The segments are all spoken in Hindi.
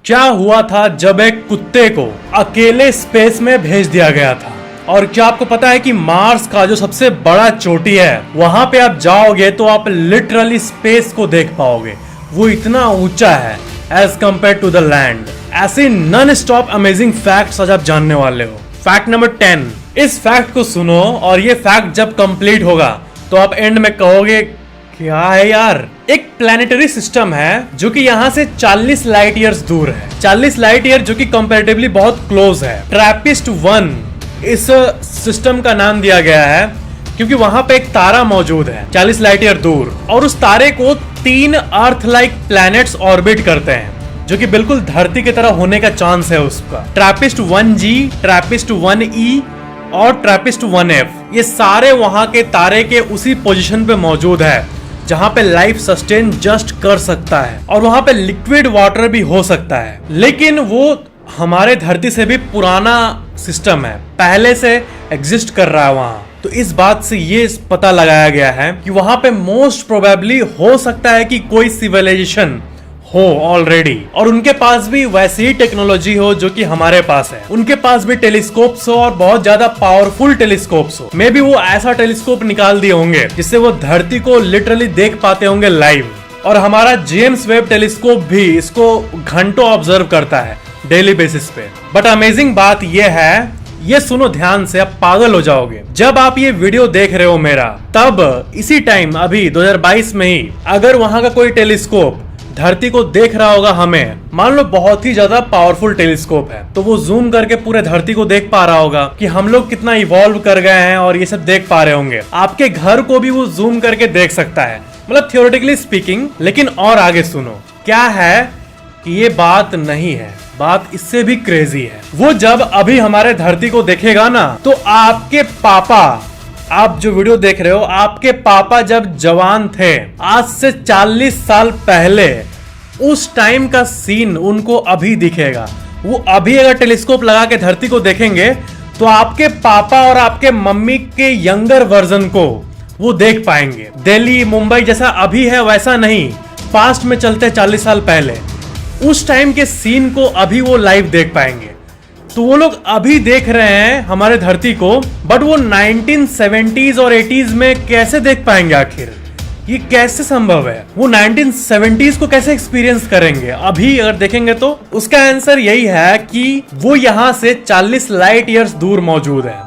क्या हुआ था जब एक कुत्ते को अकेले स्पेस में भेज दिया गया था? और क्या आपको पता है कि मार्स का जो सबसे बड़ा चोटी है वहां पे आप जाओगे तो आप लिटरली स्पेस को देख पाओगे। वो इतना ऊंचा है as compare to the land. ऐसे नॉन स्टॉप अमेजिंग फैक्ट्स आज आप जानने वाले हो। फैक्ट नंबर 10, इस फैक्ट को सुनो और ये फैक्ट जब कंप्लीट होगा तो आप एंड में कहोगे क्या है यार। एक प्लैनेटरी सिस्टम है जो कि यहाँ से 40 लाइट ईयर्स दूर है। 40 लाइट ईयर जो कि कंपैरेटिवली बहुत क्लोज है। ट्रैपिस्ट 1 इस सिस्टम का नाम दिया गया है क्योंकि वहां पे एक तारा मौजूद है 40 लाइट ईयर दूर, और उस तारे को 3 अर्थ लाइक प्लैनेट्स ऑर्बिट करते हैं जो कि बिल्कुल धरती की तरह होने का चांस है उसका। ट्रैपिस्ट 1G, ट्रैपिस्ट 1E और ट्रैपिस्ट 1F ये सारे वहां के तारे के उसी पोजीशन पे मौजूद है जहां पे लाइफ सस्टेन जस्ट कर सकता है, और वहां पे लिक्विड वाटर भी हो सकता है। लेकिन वो हमारे धरती से भी पुराना सिस्टम है, पहले से एग्जिस्ट कर रहा है वहां। तो इस बात से ये पता लगाया गया है कि वहां पे मोस्ट प्रोबेबली हो सकता है कि कोई सिविलाइजेशन हो ऑलरेडी, और उनके पास भी वैसी ही टेक्नोलॉजी हो जो कि हमारे पास है। उनके पास भी टेलीस्कोप्स हो और बहुत ज्यादा पावरफुल टेलीस्कोप्स हो। मे बी वो ऐसा टेलीस्कोप निकाल दिए होंगे जिससे वो धरती को लिटरली देख पाते होंगे लाइव। और हमारा जेम्स वेब टेलीस्कोप भी इसको घंटों ऑब्जर्व करता है डेली बेसिस पे। बट अमेजिंग बात ये है, ये सुनो ध्यान से, आप पागल हो जाओगे। जब आप ये वीडियो देख रहे हो मेरा, तब इसी टाइम अभी 2022 में ही अगर वहां का कोई टेलीस्कोप धरती को देख रहा होगा, हमें मान लो बहुत ही ज्यादा पावरफुल टेलीस्कोप है, तो वो जूम करके पूरे धरती को देख पा रहा होगा कि हम लोग कितना इवॉल्व कर गए हैं और ये सब देख पा रहे होंगे। आपके घर को भी वो जूम करके देख सकता है, मतलब थियोरेटिकली स्पीकिंग। लेकिन और आगे सुनो, क्या है कि ये बात नहीं है, बात इससे भी क्रेजी है। वो जब अभी हमारे धरती को देखेगा ना, तो आपके पापा, आप जो वीडियो देख रहे हो, आपके पापा जब जवान थे आज से 40 साल पहले, उस टाइम का सीन उनको अभी दिखेगा। वो अभी अगर टेलीस्कोप लगा के धरती को देखेंगे तो आपके पापा और आपके मम्मी के यंगर वर्जन को वो देख पाएंगे। दिल्ली मुंबई जैसा अभी है वैसा नहीं, पास्ट में चलते 40 साल पहले उस टाइम के सीन को अभी वो लाइव देख पाएंगे। तो वो लोग अभी देख रहे हैं हमारे धरती को, बट वो 1970s और 80s में कैसे देख पाएंगे? आखिर ये कैसे संभव है? वो 1970s को कैसे एक्सपीरियंस करेंगे अभी अगर देखेंगे? तो उसका आंसर यही है कि वो यहाँ से 40 लाइट ईयर्स दूर मौजूद है,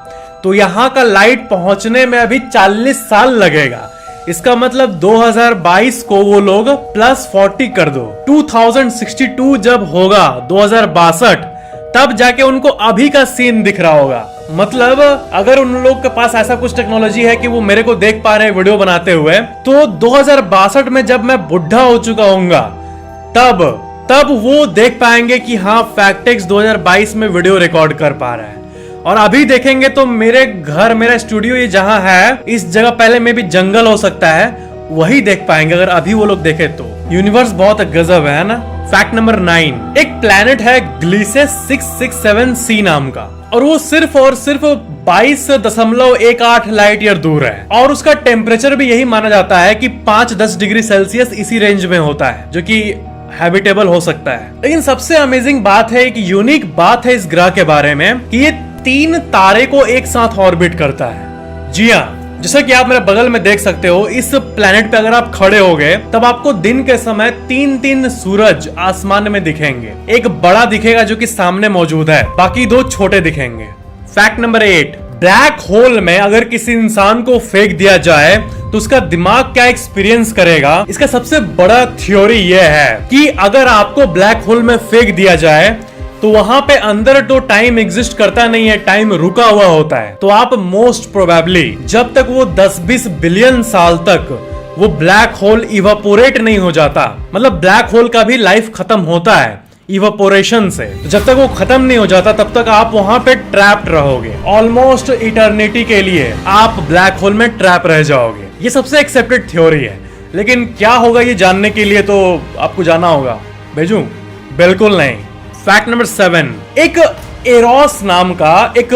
तो यहाँ का लाइट पहुंचने में अभी 40 साल लगेगा। इसका मतलब 2022 को वो लोग +40 कर दो, 2062 जब होगा 2062, तब जाके उनको अभी का सीन दिख रहा होगा। मतलब अगर उन लोग के पास ऐसा कुछ टेक्नोलॉजी है कि वो मेरे को देख पा रहे हैं वीडियो बनाते हुए, तो 2062 में जब मैं बुढ़ा हो चुका हूँगा, तब वो देख पाएंगे कि हाँ फैक्टेक्स 2022 में वीडियो रिकॉर्ड कर पा रहा है। और अभी देखेंगे तो मेरे घर, मेरा स्टूडियो ये जहां है, इस जगह पहले में भी जंगल हो सकता है, वही देख पाएंगे अगर अभी वो लोग देखे तो। यूनिवर्स बहुत गजब है ना। फैक्ट नंबर 9, एक प्लैनेट है ग्लीसेस 667c नाम का, और वो सिर्फ और सिर्फ 22.18 लाइट ईयर दूर है, और उसका टेम्परेचर भी यही माना जाता है कि 5-10 डिग्री सेल्सियस इसी रेंज में होता है, जो कि हैबिटेबल हो सकता है। लेकिन सबसे अमेजिंग बात है, एक यूनिक बात है इस ग्रह के बारे में कि ये 3 तारे को एक साथ ऑर्बिट करता है। जी हाँ, जैसा कि आप मेरे बगल में देख सकते हो, इस प्लेनेट पे अगर आप खड़े हो गए तब आपको दिन के समय 3 सूरज आसमान में दिखेंगे। एक बड़ा दिखेगा जो कि सामने मौजूद है, बाकी 2 छोटे दिखेंगे। फैक्ट नंबर 8, ब्लैक होल में अगर किसी इंसान को फेंक दिया जाए तो उसका दिमाग क्या एक्सपीरियंस करेगा? इसका सबसे बड़ा थ्योरी यह है कि अगर आपको ब्लैक होल में फेंक दिया जाए तो वहां पे अंदर तो टाइम एग्जिस्ट करता नहीं है, टाइम रुका हुआ होता है। तो आप मोस्ट प्रोबेबली जब तक वो 10-20 बिलियन साल तक वो ब्लैक होल इवापोरेट नहीं हो जाता, मतलब ब्लैक होल का भी लाइफ खत्म होता है इवापोरेशन से, तो जब तक वो खत्म नहीं हो जाता तब तक आप वहां पे ट्रैप्ड रहोगे। ऑलमोस्ट इटर्निटी के लिए आप ब्लैक होल में ट्रैप रह जाओगे। ये सबसे एक्सेप्टेड थ्योरी है, लेकिन क्या होगा ये जानने के लिए तो आपको जाना होगा। भेजूं? बिल्कुल नहीं। फैक्ट नंबर 7, एक एरोस नाम का एक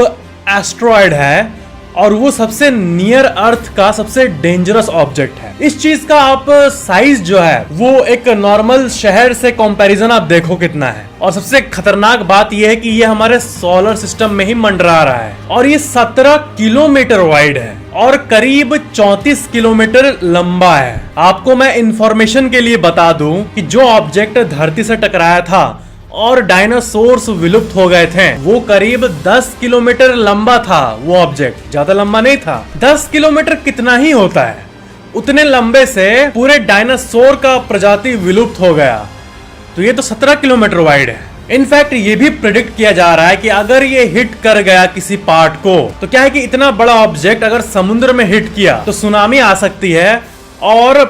एस्ट्रॉयड है और वो सबसे नियर अर्थ का सबसे डेंजरस ऑब्जेक्ट है। इस चीज का आप साइज जो है वो एक नॉर्मल शहर से कंपैरिजन आप देखो कितना है। और सबसे खतरनाक बात यह है कि ये हमारे सोलर सिस्टम में ही मंडरा रहा है और ये 17 किलोमीटर वाइड है और करीब 34 किलोमीटर लंबा है। आपको मैं इंफॉर्मेशन के लिए बता दूं कि जो ऑब्जेक्ट धरती से टकराया था और डायनासोर्स विलुप्त हो गए थे, वो करीब 10 किलोमीटर लंबा था। वो ऑब्जेक्ट ज्यादा लंबा नहीं था। 10 किलोमीटर कितना ही होता है, उतने लंबे से पूरे डायनासोर का प्रजाति विलुप्त हो गया। तो ये तो 17 किलोमीटर वाइड है। इनफैक्ट ये भी प्रिडिक्ट किया जा रहा है कि अगर ये हिट कर गया किसी पार्ट को, तो क्या है कि इतना बड़ा ऑब्जेक्ट अगर समुद्र में हिट किया तो सुनामी आ सकती है और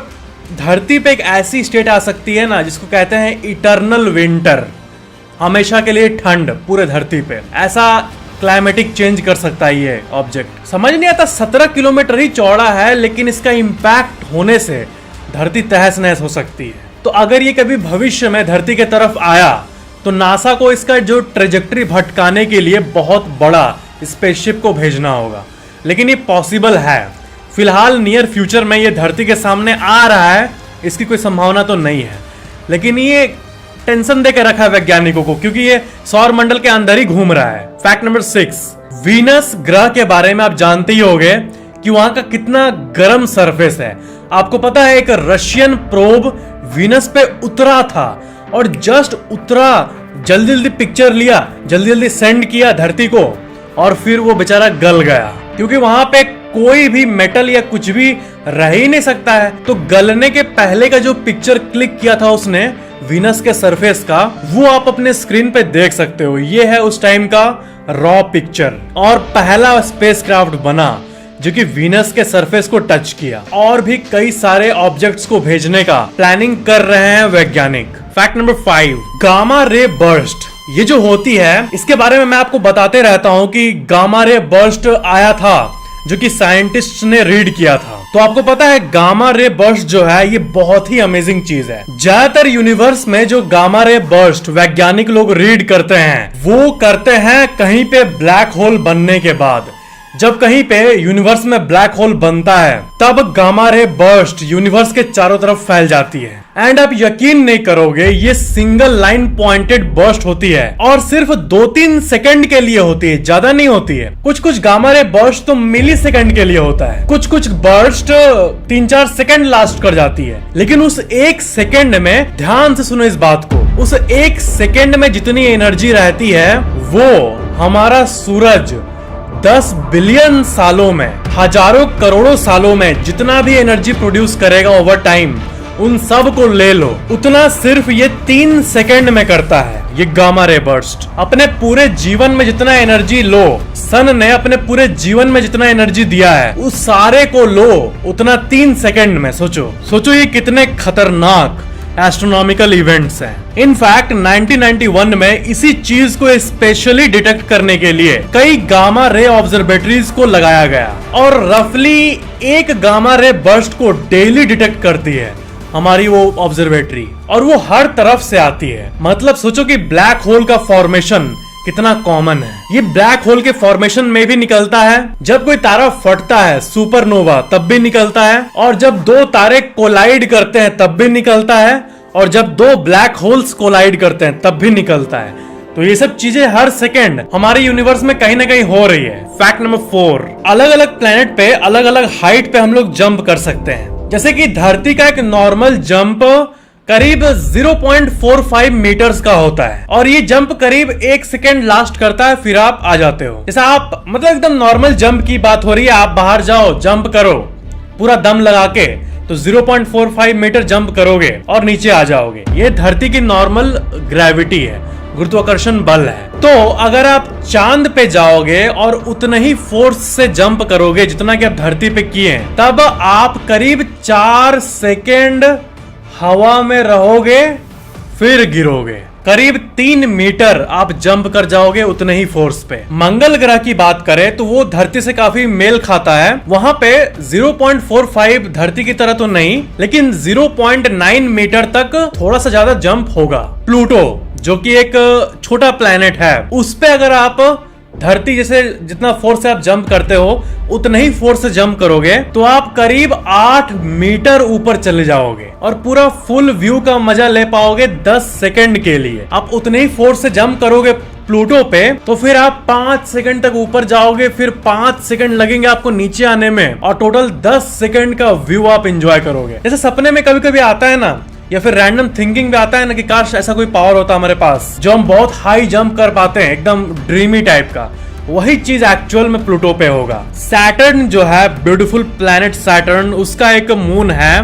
धरती पे एक ऐसी स्टेट आ सकती है ना जिसको कहते हैं इटर्नल विंटर, हमेशा के लिए ठंड पूरे धरती पे। ऐसा क्लाइमेटिक चेंज कर सकता है ये ऑब्जेक्ट। समझ नहीं आता, 17 किलोमीटर ही चौड़ा है लेकिन इसका इंपैक्ट होने से धरती तहस नहस हो सकती है। तो अगर ये कभी भविष्य में धरती के तरफ आया तो नासा को इसका जो ट्रेजेक्ट्री भटकाने के लिए बहुत बड़ा स्पेसशिप को भेजना होगा, लेकिन ये पॉसिबल है। फिलहाल नियर फ्यूचर में ये धरती के सामने आ रहा है, इसकी कोई संभावना तो नहीं है, लेकिन ये टेंशन देकर रखा है वैज्ञानिकों को क्योंकि ये सौर मंडल के अंदर ही घूम रहा है। फैक्ट नंबर 6, वीनस ग्रह के बारे में आप जानते ही होंगे कि वहां का कितना गर्म सरफेस है। आपको पता है एक रशियन प्रोब वीनस पे उतरा था और जस्ट उतरा, जल्दी जल्दी पिक्चर लिया, जल्दी जल्दी सेंड किया धरती को और फिर वो बेचारा गल गया क्योंकि वहां पे कोई भी मेटल या कुछ भी रह ही नहीं सकता है। तो गलने के पहले का जो पिक्चर क्लिक किया था उसने वीनस के सरफेस का, वो आप अपने स्क्रीन पे देख सकते हो। ये है उस टाइम का रॉ पिक्चर और पहला स्पेसक्राफ्ट बना जो कि वीनस के सरफेस को टच किया। और भी कई सारे ऑब्जेक्ट्स को भेजने का प्लानिंग कर रहे हैं वैज्ञानिक। Fact number 5, gamma ray burst. ये जो होती है इसके बारे में मैं आपको बताते रहता हूँ कि गामा रे बर्स्ट आया था जो कि साइंटिस्ट ने रीड किया था। तो आपको पता है गामा रे बर्स्ट जो है ये बहुत ही अमेजिंग चीज है। ज्यादातर यूनिवर्स में जो गामा रे बर्स्ट वैज्ञानिक लोग रीड करते हैं वो करते हैं कहीं पे ब्लैक होल बनने के बाद। जब कहीं पे यूनिवर्स में ब्लैक होल बनता है तब गामा रे बर्स्ट यूनिवर्स के चारों तरफ फैल जाती है। एंड आप यकीन नहीं करोगे, ये सिंगल लाइन पॉइंटेड बर्स्ट होती है और सिर्फ 2-3 सेकंड के लिए होती है, ज्यादा नहीं होती है। कुछ कुछ गामा रे बर्स्ट तो मिली सेकंड के लिए होता है, कुछ कुछ बर्स्ट 3-4 सेकंड लास्ट कर जाती है। लेकिन उस 1 सेकंड में, ध्यान से सुनो इस बात को, उस 1 सेकंड में जितनी एनर्जी रहती है वो हमारा सूरज 10 बिलियन सालों में, हजारों करोड़ों सालों में जितना भी एनर्जी प्रोड्यूस करेगा ओवर टाइम, उन सब को ले लो, उतना सिर्फ ये 3 सेकंड में करता है ये गामा रे बर्स्ट। अपने पूरे जीवन में जितना एनर्जी लो, सन ने अपने पूरे जीवन में जितना एनर्जी दिया है उस सारे को लो उतना 3 सेकंड में। सोचो ये कितने खतरनाक एस्ट्रोनॉमिकल इवेंट्स हैं। इनफैक्ट 1991 में इसी चीज को स्पेशली डिटेक्ट करने के लिए कई गामा रे ऑब्जर्वेटरीज को लगाया गया और रफली 1 गामा रे बर्स्ट को डेली डिटेक्ट करती है हमारी वो ऑब्जर्वेटरी, और वो हर तरफ से आती है। मतलब सोचो कि ब्लैक होल का फॉर्मेशन कितना कॉमन है। ये ब्लैक होल के फॉर्मेशन में भी निकलता है, जब कोई तारा फटता है सुपरनोवा तब भी निकलता है, और जब 2 तारे कोलाइड करते हैं तब भी निकलता है, और जब 2 ब्लैक होल्स कोलाइड करते हैं तब भी निकलता है। तो ये सब चीजें हर सेकेंड हमारे यूनिवर्स में कहीं ना कहीं हो रही है। फैक्ट नंबर 4, अलग अलग प्लेनेट पे अलग अलग हाइट पे हम लोग जंप कर सकते हैं। जैसे कि धरती का एक नॉर्मल जंप करीब 0.45 मीटर्स का होता है और ये जंप करीब 1 सेकेंड लास्ट करता है, फिर आप आ जाते हो। जैसे आप मतलब एकदम नॉर्मल जंप की बात हो रही है, आप बाहर जाओ जंप करो पूरा दम लगा के तो 0.45 मीटर जंप करोगे और नीचे आ जाओगे। ये धरती की नॉर्मल ग्रेविटी है, गुरुत्वाकर्षण बल है। तो अगर आप चांद पे जाओगे और उतने ही फोर्स से जंप करोगे जितना कि आप धरती पे किए, तब आप करीब 4 सेकेंड हवा में रहोगे फिर गिरोगे। करीब 3 मीटर आप जंप कर जाओगे उतने ही फोर्स पे। मंगल ग्रह की बात करें तो वो धरती से काफी मेल खाता है। वहां पे 0.45 धरती की तरह तो नहीं, लेकिन 0.9 मीटर तक थोड़ा सा ज्यादा जंप होगा। प्लूटो जो कि एक छोटा प्लेनेट है, उस पे अगर आप धरती जैसे जितना फोर्स से आप जंप करते हो उतना ही फोर्स से जंप करोगे तो आप करीब 8 मीटर ऊपर चले जाओगे और पूरा फुल व्यू का मजा ले पाओगे 10 सेकंड के लिए। आप उतने ही फोर्स से जंप करोगे प्लूटो पे तो फिर आप 5 सेकंड तक ऊपर जाओगे, फिर 5 सेकंड लगेंगे आपको नीचे आने में और टोटल 10 सेकंड का व्यू आप एंजॉय करोगे। जैसे सपने में कभी कभी आता है ना, या फिर रैंडम थिंकिंग में आता है ना कि काश ऐसा कोई पावर होता हमारे पास जो हम बहुत हाई जंप कर पाते हैं, एकदम ड्रीमी टाइप का। वही चीज एक्चुअल में प्लूटो पे होगा। सैटर्न जो है, ब्यूटीफुल प्लैनेट सैटर्न, उसका एक मून है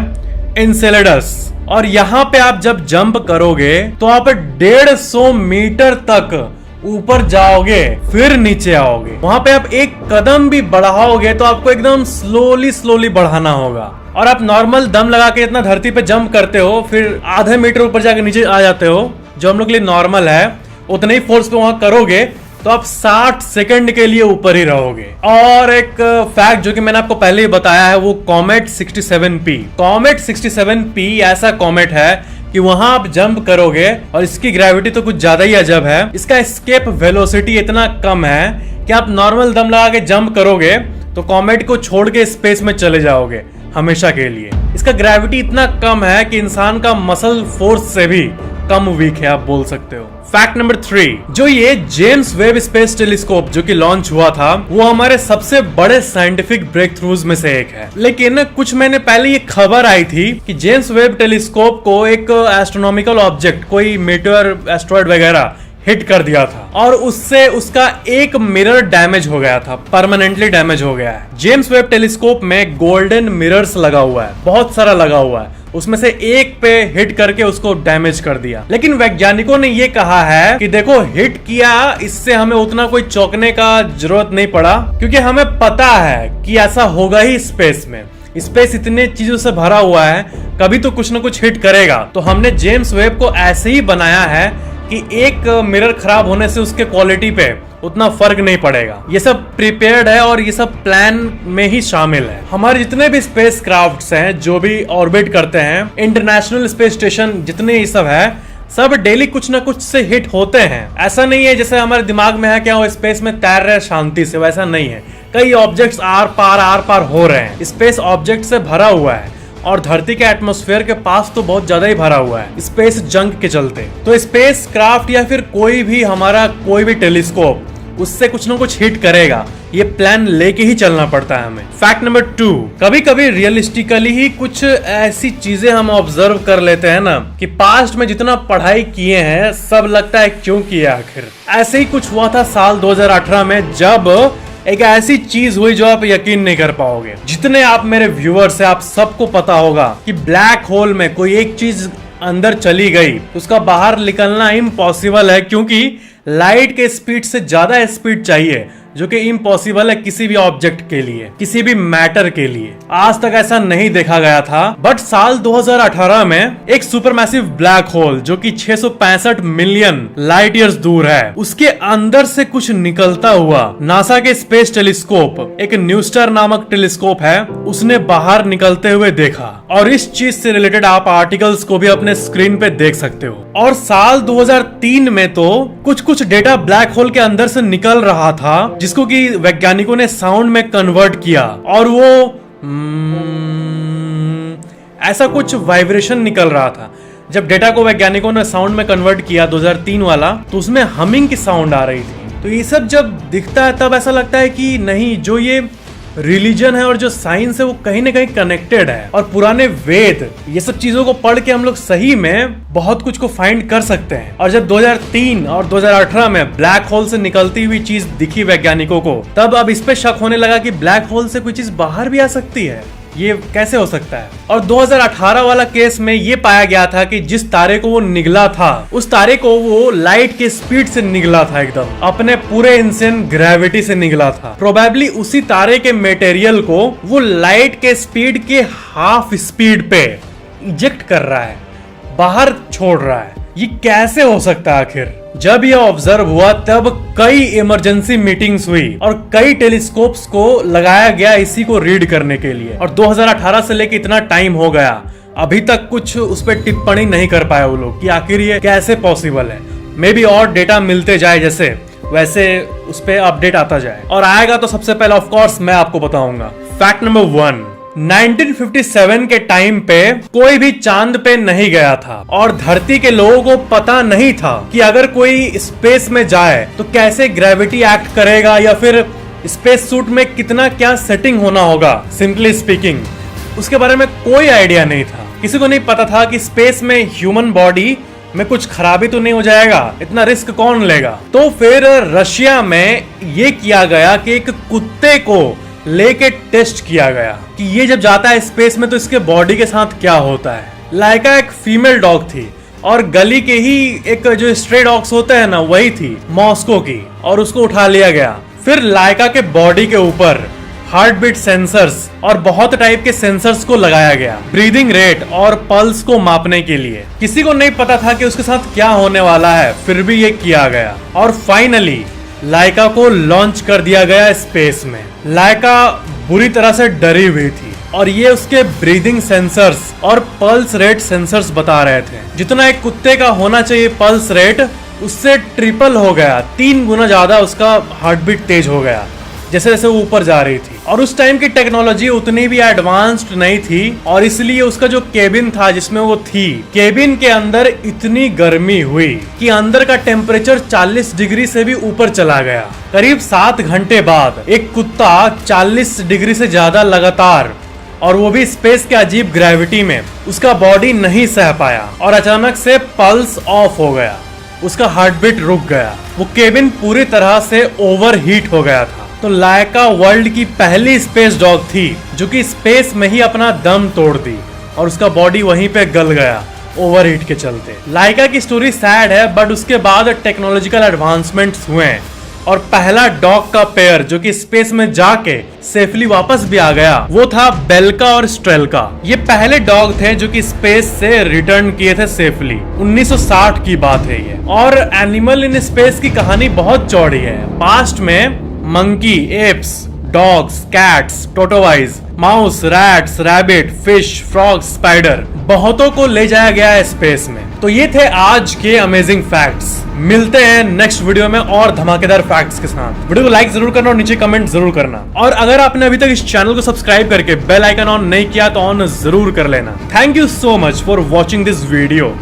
एनसेलेडस और यहाँ पे आप जब जंप करोगे तो आप 150 मीटर तक ऊपर जाओगे, फिर नीचे आओगे। वहां पे आप एक कदम भी बढ़ाओगे तो आपको एकदम स्लोली बढ़ाना होगा और आप नॉर्मल दम लगा के इतना धरती पे जंप करते हो, फिर आधे मीटर ऊपर जाके नीचे आ जाते हो, जो हम लोग के लिए नॉर्मल है। उतने ही फोर्स पे वहां करोगे तो आप 60 सेकंड के लिए ऊपर ही रहोगे। और एक फैक्ट जो कि मैंने आपको पहले ही बताया है, वो कॉमेट 67P। कॉमेट 67P ऐसा कॉमेट है कि वहां आप जंप करोगे और इसकी ग्रेविटी तो कुछ ज्यादा ही अजब है। इसका एस्केप वेलोसिटी इतना कम है कि आप नॉर्मल दम लगा के जंप करोगे तो कॉमेट को छोड़ के स्पेस में चले जाओगे हमेशा के लिए। इसका ग्रेविटी इतना कम है कि इंसान का मसल फोर्स से भी कम वीक है, आप बोल सकते हो। फैक्ट नंबर 3, जो ये जेम्स वेब स्पेस टेलीस्कोप जो कि लॉन्च हुआ था, वो हमारे सबसे बड़े साइंटिफिक ब्रेक थ्रूज में से एक है। लेकिन कुछ महीने पहले ये खबर आई थी कि जेम्स वेब टेलीस्कोप को एक एस्ट्रोनॉमिकल ऑब्जेक्ट, कोई मीटियोर, एस्ट्रॉयड वगैरह हिट कर दिया था और उससे उसका एक मिरर डैमेज हो गया था, परमानेंटली डैमेज हो गया है। जेम्स वेब टेलीस्कोप में गोल्डन मिरर्स लगा हुआ है, बहुत सारा लगा हुआ है, उसमें से एक पे हिट करके उसको डैमेज कर दिया। लेकिन वैज्ञानिकों ने ये कहा है कि देखो, हिट किया, इससे हमें उतना कोई चौंकने का जरूरत नहीं पड़ा, क्योंकि हमें पता है कि ऐसा होगा ही। स्पेस में, स्पेस इतने चीजों से भरा हुआ है, कभी तो कुछ ना कुछ हिट करेगा। तो हमने जेम्स वेब को ऐसे ही बनाया है कि एक मिरर खराब होने से उसके क्वालिटी पे उतना फर्क नहीं पड़ेगा। ये सब प्रिपेयर्ड है और ये सब प्लान में ही शामिल है। हमारे जितने भी स्पेस क्राफ्ट्स हैं जो भी ऑर्बिट करते हैं, इंटरनेशनल स्पेस स्टेशन जितने ये सब है, सब डेली कुछ ना कुछ से हिट होते हैं। ऐसा नहीं है जैसे हमारे दिमाग में है क्या वो स्पेस में तैर रहे शांति से, वैसा नहीं है। कई ऑब्जेक्ट्स आर पार हो रहे हैं। स्पेस ऑब्जेक्ट से भरा हुआ है और धरती के एटमॉस्फेयर के पास तो बहुत ज्यादा ही भरा हुआ है स्पेस जंक के चलते। तो स्पेस क्राफ्ट या फिर कोई भी हमारा कोई भी टेलीस्कोप उससे कुछ ना कुछ हिट करेगा, ये प्लान लेके ही चलना पड़ता है हमें। फैक्ट नंबर 2, कभी कभी रियलिस्टिकली ही कुछ ऐसी चीजें हम ऑब्जर्व कर लेते हैं ना कि पास्ट में जितना पढ़ाई किए हैं सब लगता है क्यों किया आखिर। ऐसे ही कुछ हुआ था साल 2018 में, जब एक ऐसी चीज हुई जो आप यकीन नहीं कर पाओगे। जितने आप मेरे व्यूअर्स हैं, आप सबको पता होगा कि ब्लैक होल में कोई एक चीज अंदर चली गई तो उसका बाहर निकलना इम्पॉसिबल है, क्योंकि लाइट के स्पीड से ज्यादा स्पीड चाहिए, जो कि इम्पॉसिबल है किसी भी ऑब्जेक्ट के लिए, किसी भी मैटर के लिए। आज तक ऐसा नहीं देखा गया था। बट साल 2018 में एक सुपरमैसिव ब्लैक होल जो कि 665 मिलियन लाइट ईयर्स दूर है, उसके अंदर से कुछ निकलता हुआ नासा के स्पेस टेलीस्कोप, एक न्यूस्टार नामक टेलीस्कोप है, उसने बाहर निकलते हुए देखा। और इस चीज से रिलेटेड आप आर्टिकल्स को भी अपने स्क्रीन पे देख सकते हो। और साल 2003 में तो कुछ डेटा ब्लैक होल के अंदर से निकल रहा था, जिसको कि वैज्ञानिकों ने साउंड में कन्वर्ट किया और वो ऐसा कुछ वाइब्रेशन निकल रहा था। जब डेटा को वैज्ञानिकों ने साउंड में कन्वर्ट किया 2003 वाला, तो उसमें हमिंग की साउंड आ रही थी। तो ये सब जब दिखता है तब ऐसा लगता है कि नहीं, जो ये रिलीजन है और जो साइंस है वो कहीं ना कहीं कनेक्टेड है। और पुराने वेद, ये सब चीजों को पढ़ के हम लोग सही में बहुत कुछ को फाइंड कर सकते हैं। और जब 2003 और 2018 में ब्लैक होल से निकलती हुई चीज दिखी वैज्ञानिकों को, तब अब इस पे शक होने लगा कि ब्लैक होल से कोई चीज बाहर भी आ सकती है। ये कैसे हो सकता है? और 2018 वाला केस में ये पाया गया था कि जिस तारे को वो निगला था, उस तारे को वो लाइट के स्पीड से निगला था, एकदम अपने पूरे इंसेंट ग्रेविटी से निगला था। प्रोबेबली उसी तारे के मटेरियल को वो लाइट के स्पीड के हाफ स्पीड पे इजेक्ट कर रहा है, बाहर छोड़ रहा है। ये कैसे हो सकता है आखिर? जब यह ऑब्जर्व हुआ तब कई इमरजेंसी मीटिंग्स हुई और कई टेलीस्कोप्स को लगाया गया इसी को रीड करने के लिए। और 2018 से लेके इतना टाइम हो गया, अभी तक कुछ उस पर टिप्पणी नहीं कर पाए वो लोग कि आखिर ये कैसे पॉसिबल है। मे बी और डेटा मिलते जाए जैसे, वैसे उस पे अपडेट आता जाए, और आएगा तो सबसे पहले ऑफ कोर्स मैं आपको बताऊंगा। फैक्ट नंबर 1, 1957 के टाइम पे कोई भी चांद पे नहीं गया था और धरती के लोगों को पता नहीं था कि अगर कोई स्पेस में जाए तो कैसे ग्रेविटी एक्ट करेगा या फिर स्पेस सूट में कितना क्या सेटिंग होना होगा। सिंपली स्पीकिंग उसके बारे में कोई आइडिया नहीं था। किसी को नहीं पता था कि स्पेस में ह्यूमन बॉडी में कुछ खराबी तो नहीं हो जाएगा, इतना रिस्क कौन लेगा। तो फिर रशिया में ये किया गया कि एक कुत्ते को लेके टेस्ट किया गया कि ये जब जाता है स्पेस में तो इसके बॉडी के साथ क्या होता है। लाइका एक फीमेल डॉग थी और गली के ही एक जो स्ट्रे डॉग्स होते हैं ना वही थी मॉस्को की, और उसको उठा लिया गया। फिर लाइका के बॉडी के ऊपर हार्ट बीट सेंसर्स और बहुत टाइप के सेंसर्स को लगाया गया ब्रीदिंग रेट और पल्स को मापने के लिए। किसी को नहीं पता था कि उसके साथ क्या होने वाला है, फिर भी ये किया गया और फाइनली लाइका को लॉन्च कर दिया गया स्पेस में। लाइका बुरी तरह से डरी हुई थी और ये उसके ब्रीदिंग सेंसर्स और पल्स रेट सेंसर्स बता रहे थे जितना एक कुत्ते का होना चाहिए पल्स रेट उससे ट्रिपल हो गया, 3 गुना ज्यादा उसका हार्ट बीट तेज हो गया जैसे जैसे वो ऊपर जा रही थी। और उस टाइम की टेक्नोलॉजी उतनी भी एडवांस्ड नहीं थी और इसलिए उसका जो केबिन था जिसमें वो थी, केबिन के अंदर इतनी गर्मी हुई कि अंदर का टेम्परेचर 40 डिग्री से भी ऊपर चला गया। करीब 7 घंटे बाद एक कुत्ता 40 डिग्री से ज्यादा लगातार, और वो भी स्पेस के अजीब ग्रेविटी में, उसका बॉडी नहीं सह पाया और अचानक से पल्स ऑफ हो गया, उसका हार्ट बीट रुक गया, वो केबिन पूरी तरह से ओवरहीट हो गया था। तो लाइका वर्ल्ड की पहली स्पेस डॉग थी जो कि स्पेस में ही अपना दम तोड़ दी और उसका बॉडी वहीं पे गल गया ओवरहीट के चलते। लाइका की स्टोरी सैड है बट उसके बाद टेक्नोलॉजिकल एडवांसमेंट्स हुए हैं और पहला डॉग का पेयर जो कि स्पेस में जाके सेफली वापस भी आ गया वो था बेल्का और स्ट्रेलका। ये पहले डॉग थे जो कि स्पेस से रिटर्न किए थे सेफली। 1960 की बात है ये। और एनिमल इन स्पेस की कहानी बहुत चौड़ी है। पास्ट में monkey, apes, dogs, cats, tortoise, mouse, rats, rabbit, fish, frog, spider, बहुतों को ले जाया गया है स्पेस में। तो ये थे आज के अमेजिंग फैक्ट्स। मिलते हैं नेक्स्ट वीडियो में और धमाकेदार फैक्ट्स के साथ। वीडियो को लाइक जरूर करना और नीचे कमेंट जरूर करना, और अगर आपने अभी तक इस चैनल को सब्सक्राइब करके बेल आइकन ऑन नहीं किया तो ऑन जरूर कर लेना। Thank you so much for watching this video.